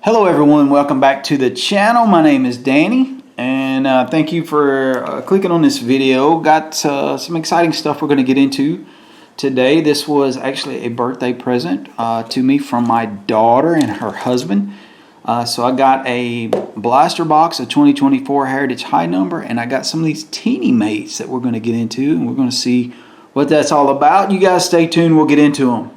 Hello everyone, welcome back to the channel. My name is Danny and thank you for clicking on this video. Got some exciting stuff we're going to get into today. This was actually a birthday present to me from my daughter and her husband. So I got a blaster box, a 2024 Heritage High number, and I got some of these teeny mates that we're going to get into, and we're going to see what that's all about. You guys stay tuned, we'll get into them.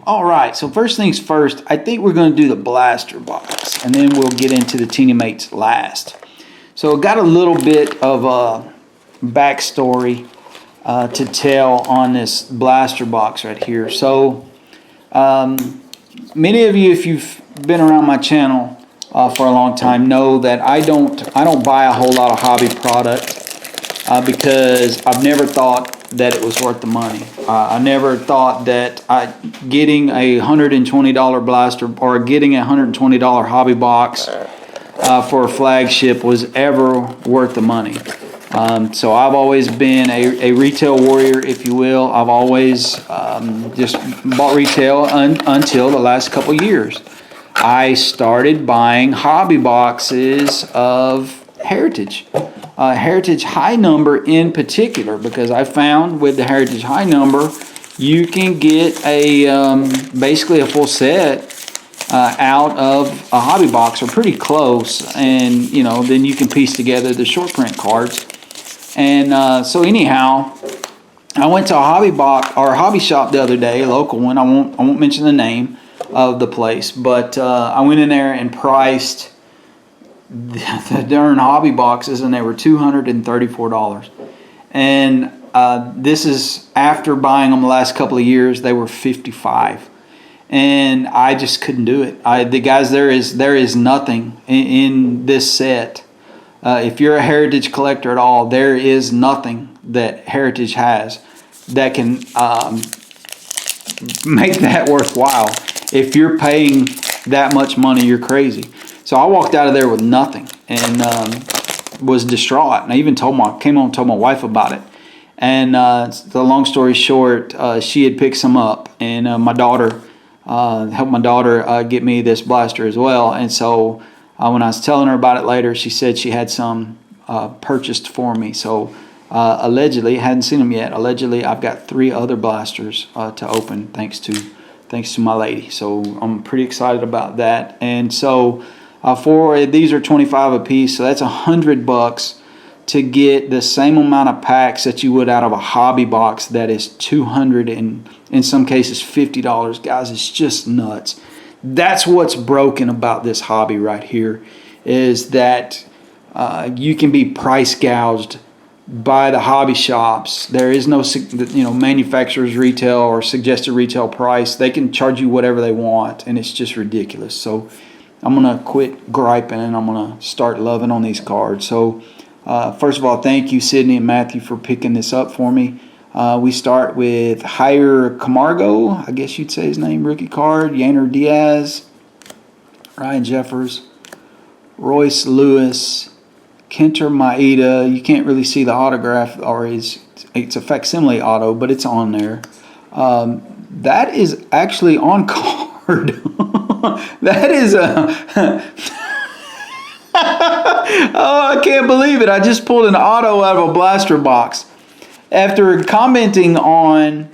Alright, so first things first, I think we're going to do the blaster box, and then we'll get into the teeny mates last. So got a little bit of a backstory to tell on this blaster box right here. So many of you, if you've been around my channel for a long time, know that I don't buy a whole lot of hobby product because I've never thought that it was worth the money. I never thought that getting a $120 blaster or getting a $120 hobby box for a flagship was ever worth the money. So I've always been a retail warrior, if you will. I've always just bought retail until the last couple years. I started buying hobby boxes of Heritage. Heritage High number in particular, because I found with the Heritage High number you can get a basically a full set out of a hobby box, or pretty close, and you know, then you can piece together the short print cards. And so anyhow, I went to a hobby shop the other day, a local one. I won't mention the name of the place, but I went in there and priced the darn hobby boxes, and they were $234. And this is after buying them the last couple of years. They were $55, and I just couldn't do it. The guys, there is nothing in this set. If you're a Heritage collector at all, there is nothing that Heritage has that can make that worthwhile. If you're paying that much money, you're crazy. So I walked out of there with nothing and was distraught. And I even came home and told my wife about it. And the long story short, she had picked some up, and my daughter helped my daughter get me this blaster as well. And so when I was telling her about it later, she said she had some purchased for me. So allegedly, I hadn't seen them yet. Allegedly, I've got 3 other blasters to open thanks to my lady. So I'm pretty excited about that. And so these are 25 a piece, so that's $100 to get the same amount of packs that you would out of a hobby box that is $200 and in some cases $50. Guys, it's just nuts. That's what's broken about this hobby right here, is that you can be price gouged by the hobby shops. There is no manufacturer's retail or suggested retail price. They can charge you whatever they want, and it's just ridiculous. So I'm going to quit griping, and I'm going to start loving on these cards. So first of all, thank you, Sydney and Matthew, for picking this up for me. We start with Jair Camargo, I guess you'd say his name, rookie card. Yainer Diaz, Ryan Jeffers, Royce Lewis, Kenter Maeda. You can't really see the autograph, or it's a facsimile auto, but it's on there. That is actually on card. That is oh, I can't believe it. I just pulled an auto out of a blaster box after commenting on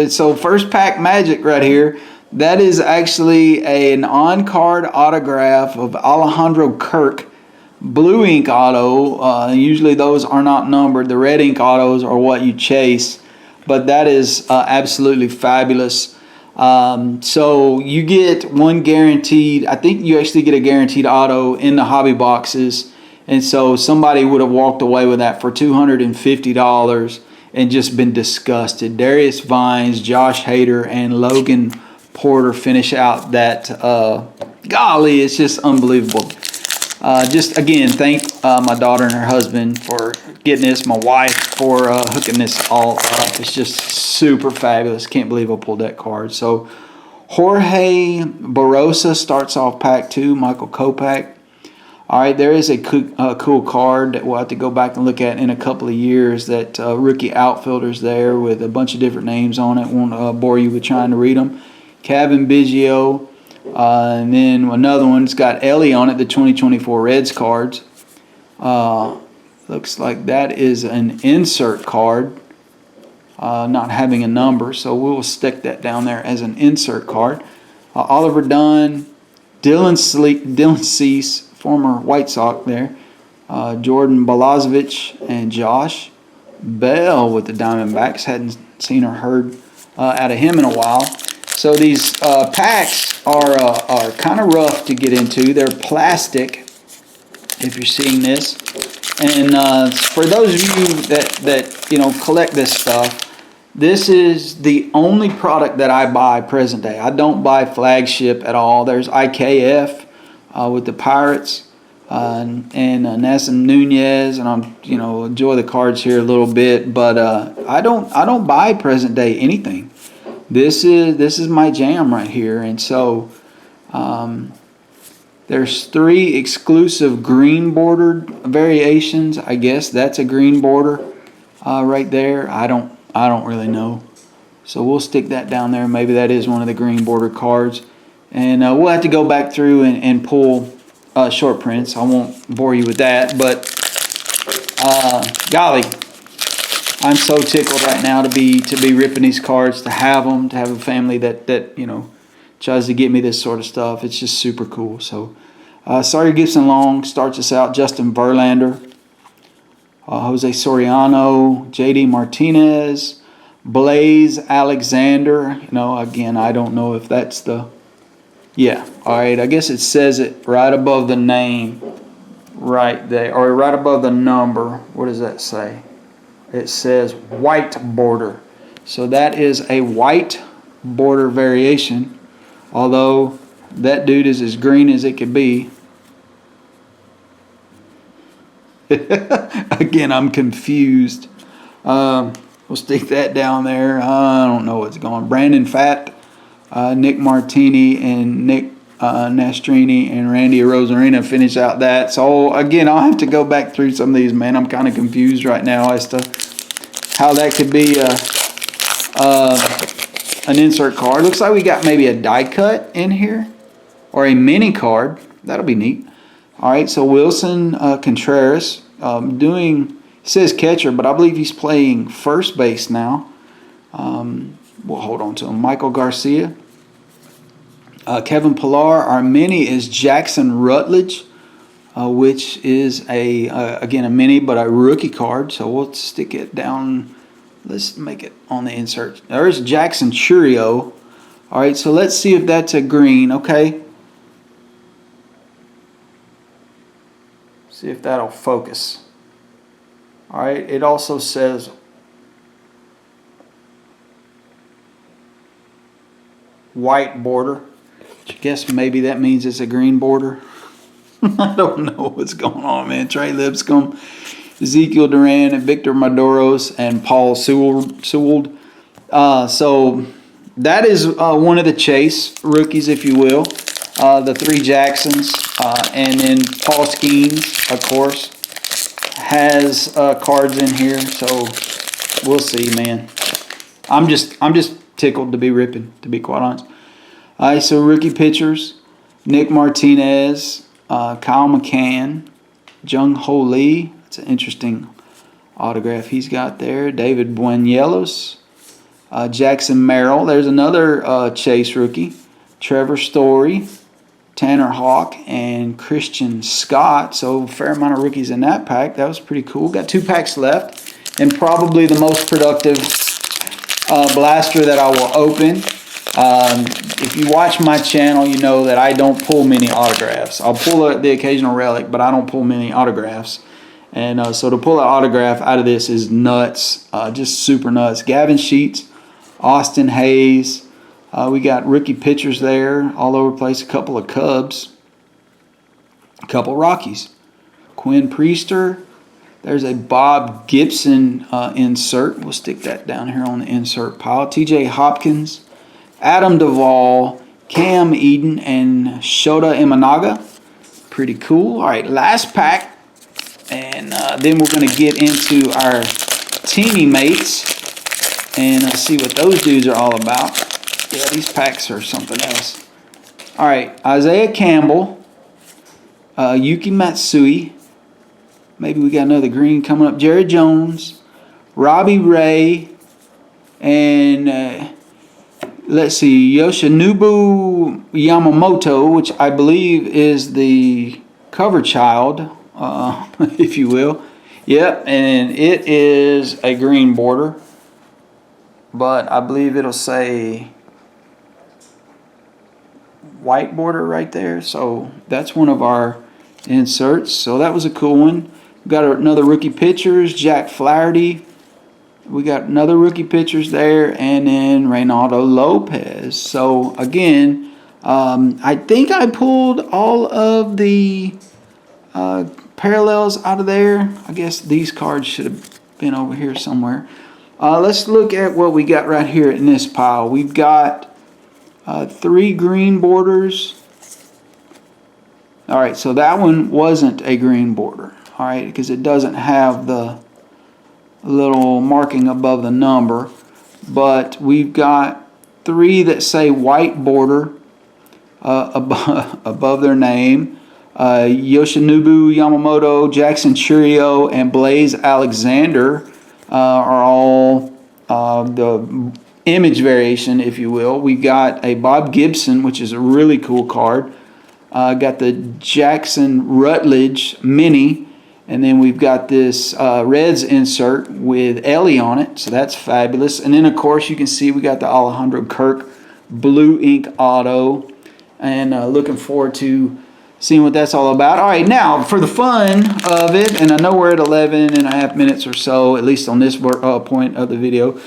so first pack magic right here. That is actually an on-card autograph of Alejandro Kirk, blue ink auto. Usually those are not numbered. The red ink autos are what you chase, but that is absolutely fabulous. So you get one guaranteed. I think you actually get a guaranteed auto in the hobby boxes, and so somebody would have walked away with that for $250 and just been disgusted. Darius Vines, Josh Hader, and Logan Porter finish out that. Golly, it's just unbelievable. Just again, thank my daughter and her husband for getting this, my wife for hooking this all up. It's just super fabulous. Can't believe I pulled that card. So Jorge Barosa starts off pack 2, Michael Kopech. All right, there is a cool card that we'll have to go back and look at in a couple of years. That rookie outfielders there with a bunch of different names on it. Won't bore you with trying to read them. Kevin Biggio, and then another one's got Ellie on it. The 2024 Reds cards. Looks like that is an insert card, not having a number, so we'll stick that down there as an insert card. Oliver Dunn, Dylan Cease, former White Sox there, Jordan Balazovic, and Josh Bell with the Diamondbacks. Hadn't seen or heard out of him in a while. So these packs are kind of rough to get into. They're plastic, if you're seeing this. And for those of you that collect this stuff, this is the only product that I buy present day. I don't buy flagship at all. There's IKF with the Pirates and Nelson Nunez, and I'm enjoy the cards here a little bit, but I don't buy present day anything. This is my jam right here, and so there's 3 exclusive green bordered variations. I guess that's a green border right there. I don't really know. So we'll stick that down there. Maybe that is one of the green border cards. And we'll have to go back through and pull short prints. I won't bore you with that. But golly, I'm so tickled right now to be ripping these cards, to have them, to have a family that tries to get me this sort of stuff. It's just super cool. So Sawyer Gibson Long starts us out. Justin Verlander. Jose Soriano, J.D. Martinez, Blaze Alexander. Again, I don't know if that's the... Yeah, all right. I guess it says it right above the name right there, or right above the number. What does that say? It says white border. So that is a white border variation, although that dude is as green as it could be. Again, I'm confused. We'll stick that down there. I don't know what's going on. Brandon Fatt, Nick Martini, and Nick Nastrini, and Randy Rosarina finish out that. So, again, I'll have to go back through some of these, man. I'm kind of confused right now as to how that could be an insert card. Looks like we got maybe a die cut in here, or a mini card. That'll be neat. All right, so Wilson Contreras says catcher, but I believe he's playing first base now. We'll hold on to him. Michael Garcia. Kevin Pillar. Our mini is Jackson Rutledge, which is again a mini, but a rookie card. So we'll stick it down. Let's make it on the insert. There's Jackson Churio. All right, so let's see if that's a green. Okay. See if that'll focus. All right, it also says white border. I guess maybe that means it's a green border. I don't know what's going on, man. Trey Lipscomb, Ezekiel Duran, and Victor Maduros, and Paul Sewell. So that is one of the Chase rookies, if you will. The 3 Jacksons, and then Paul Skeens, of course, has cards in here. So we'll see, man. I'm just tickled to be ripping, to be quite honest. All right, so rookie pitchers: Nick Martinez, Kyle McCann, Jung Ho Lee. It's an interesting autograph he's got there. David Buenielos, Jackson Merrill. There's another Chase rookie. Trevor Story, Tanner Hawk, and Christian Scott. So a fair amount of rookies in that pack. That was pretty cool. Got 2 packs left, and probably the most productive blaster that I will open. If you watch my channel, you know that I don't pull many autographs. I'll pull the occasional relic, but I don't pull many autographs. And so to pull an autograph out of this is nuts, just super nuts. Gavin Sheets, Austin Hayes. We got rookie pitchers there all over the place. A couple of Cubs, a couple Rockies. Quinn Priester. There's a Bob Gibson insert. We'll stick that down here on the insert pile. TJ Hopkins, Adam Duvall, Cam Eden, and Shota Imanaga. pretty cool. All right, last pack. And then we're going to get into our teamy mates. And see what those dudes are all about. Yeah, these packs are something else. All right, Isaiah Campbell. Yuki Matsui. Maybe we got another green coming up. Jerry Jones. Robbie Ray. And let's see, Yoshinobu Yamamoto, which I believe is the cover child, if you will. Yep, and it is a green border. But I believe it'll say white border right there. So that's one of our inserts. So that was a cool one. We got another rookie pitchers, Jack Flaherty. We got another rookie pitchers there, and then Reynaldo Lopez. So again, I think I pulled all of the parallels out of there. I guess these cards should have been over here somewhere. Let's look at what we got right here in this pile. We've got 3 green borders. All right, so that one wasn't a green border. All right, because it doesn't have the little marking above the number. But we've got 3 that say white border above their name. Yoshinobu Yamamoto, Jackson Churio, and Blaze Alexander are all the image variation, if you will. We got a Bob Gibson, which is a really cool card. Got the Jackson Rutledge Mini, and then we've got this Reds insert with Ellie on it, so that's fabulous. And then, of course, you can see we got the Alejandro Kirk Blue Ink Auto, and looking forward to seeing what that's all about. All right, now for the fun of it, and I know we're at 11.5 minutes or so, at least on this point of the video.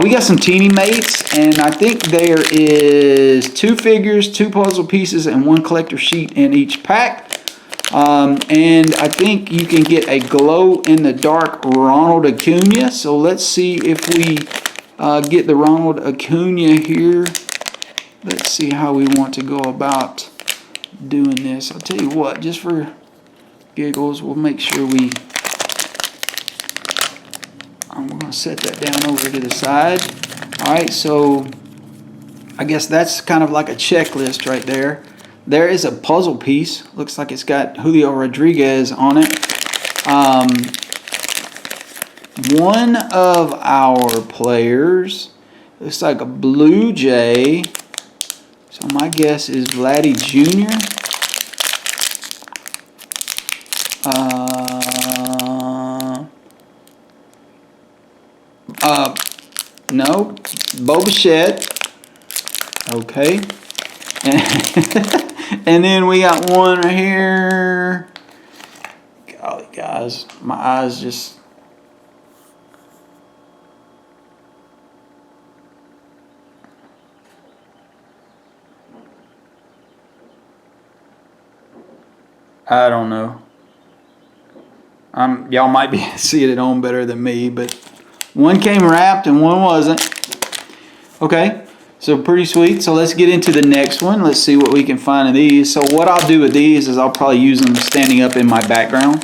We got some teeny mates, and I think there is 2 figures, 2 puzzle pieces, and 1 collector sheet in each pack. And I think you can get a glow-in-the-dark Ronald Acuna. So let's see if we get the Ronald Acuna here. Let's see how we want to go about doing this. I'll tell you what, just for giggles, we'll make sure we're going to set that down over to the side. Alright, so I guess that's kind of like a checklist right there. There is a puzzle piece. Looks like it's got Julio Rodriguez on it. One of our players looks like a Blue Jay. So my guess is Vladdy Jr. No, Bo Bichette. Okay. And then we got one right here. Golly, guys, my eyes just... I don't know. Y'all might be seeing it on better than me, but one came wrapped and one wasn't. Okay, so pretty sweet. So let's get into the next one. Let's see what we can find in these. So what I'll do with these is I'll probably use them standing up in my background.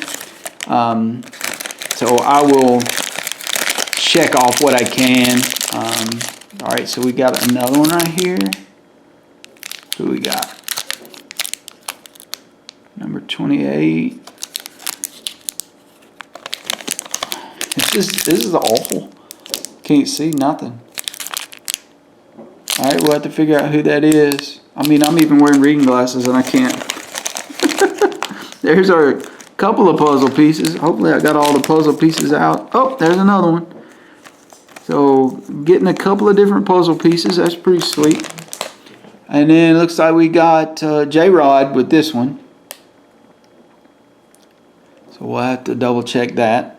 So I will check off what I can. All right, so we got another one right here. Who we got? Number 28. This is awful. Can't see nothing. Alright, we'll have to figure out who that is. I mean, I'm even wearing reading glasses and I can't. There's our couple of puzzle pieces. Hopefully I got all the puzzle pieces out. Oh, there's another one. So, getting a couple of different puzzle pieces. That's pretty sweet. And then it looks like we got J-Rod with this one. So we'll have to double check that.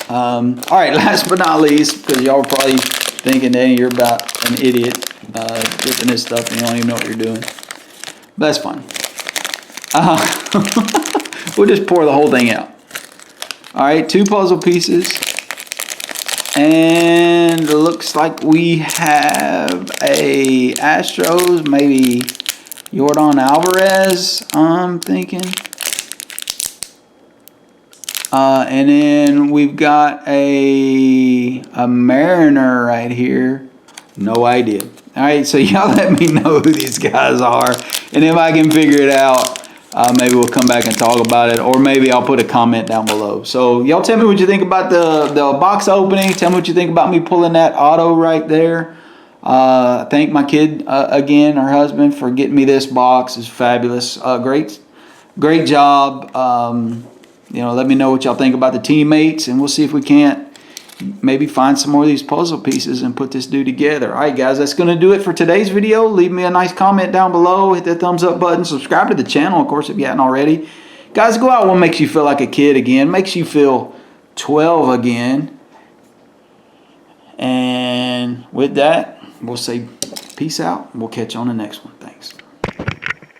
Alright, last but not least, because y'all are probably thinking, Danny, you're about an idiot dipping this stuff and you don't even know what you're doing. But that's fine. We'll just pour the whole thing out. Alright, 2 puzzle pieces. And it looks like we have a Astros, maybe Yordan Alvarez, I'm thinking. And then we've got a Mariner right here. No idea. All right, so y'all let me know who these guys are. And if I can figure it out, maybe we'll come back and talk about it. Or maybe I'll put a comment down below. So y'all tell me what you think about the box opening. Tell me what you think about me pulling that auto right there. Thank my kid, again, her husband, for getting me this box. It's fabulous. Great job. Let me know what y'all think about the teammates, and we'll see if we can't maybe find some more of these puzzle pieces and put this dude together. All right, guys, that's going to do it for today's video. Leave me a nice comment down below. Hit that thumbs up button. Subscribe to the channel, of course, if you hadn't already. Guys, go out. What makes you feel like a kid again? Makes you feel 12 again. And with that, we'll say peace out. We'll catch you on the next one. Thanks.